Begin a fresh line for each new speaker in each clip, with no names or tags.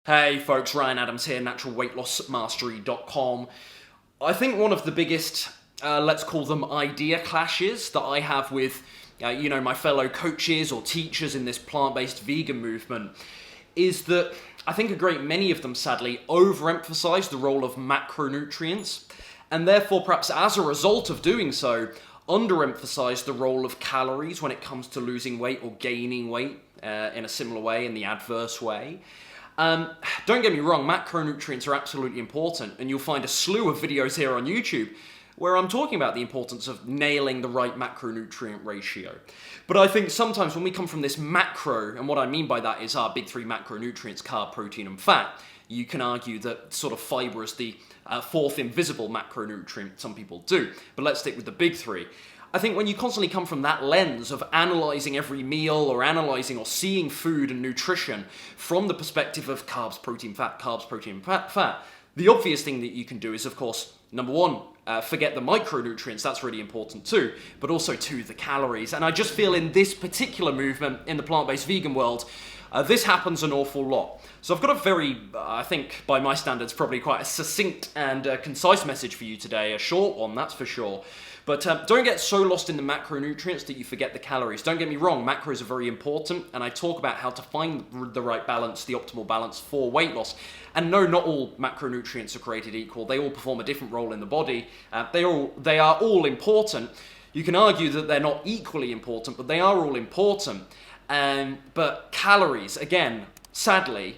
Hey folks, Ryan Adams here, naturalweightlossmastery.com. I think one of the biggest, let's call them idea clashes that I have with, my fellow coaches or teachers in this plant-based vegan movement is that I think a great many of them, sadly, overemphasize the role of macronutrients, and therefore perhaps as a result of doing so, underemphasize the role of calories when it comes to losing weight or gaining weight in a similar way, in the adverse way. Don't get me wrong, macronutrients are absolutely important, and you'll find a slew of videos here on YouTube where I'm talking about the importance of nailing the right macronutrient ratio. But I think sometimes when we come from this macro, and what I mean by that is our big three macronutrients, carb, protein, and fat, you can argue that sort of fiber is the fourth invisible macronutrient, some people do, but let's stick with the big three. I think when you constantly come from that lens of analysing every meal or analysing or seeing food and nutrition from the perspective of carbs, protein, fat, fat, the obvious thing that you can do is, of course, number one, forget the micronutrients, that's really important too, but also too, the calories. And I just feel in this particular movement in the plant-based vegan world, this happens an awful lot. So I've got a very, I think by my standards, probably quite a succinct and concise message for you today, a short one, that's for sure. But don't get so lost in the macronutrients that you forget the calories. Don't get me wrong, macros are very important, and I talk about how to find the right balance, the optimal balance for weight loss. And no, not all macronutrients are created equal. They all perform a different role in the body. They are all important. You can argue that they're not equally important, but they are all important. But calories, again, sadly,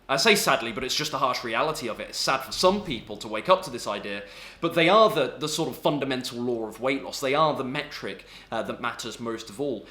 I say sadly, but it's just the harsh reality of it. It's sad for some people to wake up to this idea, but they are the sort of fundamental law of weight loss. They are the metric that matters most of all.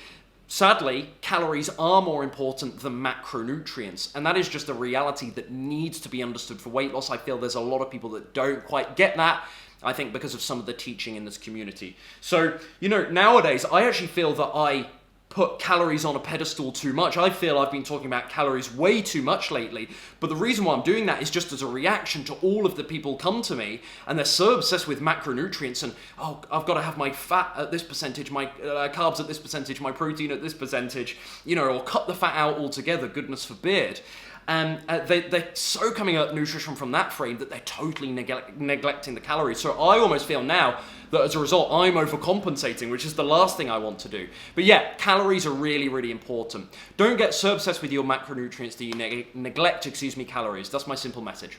Sadly, calories are more important than macronutrients, and that is just a reality that needs to be understood for weight loss. I feel there's a lot of people that don't quite get that, I think because of some of the teaching in this community. So, nowadays, I actually feel that I put calories on a pedestal too much. I feel I've been talking about calories way too much lately, but the reason why I'm doing that is just as a reaction to all of the people come to me and they're so obsessed with macronutrients and, oh, I've got to have my fat at this percentage, my carbs at this percentage, my protein at this percentage, or cut the fat out altogether, goodness forbid. And they're so coming at nutrition from that frame that they're totally neglecting the calories. So I almost feel now that as a result, I'm overcompensating, which is the last thing I want to do. But yeah, calories are really, really important. Don't get so obsessed with your macronutrients that you neglect, calories. That's my simple message.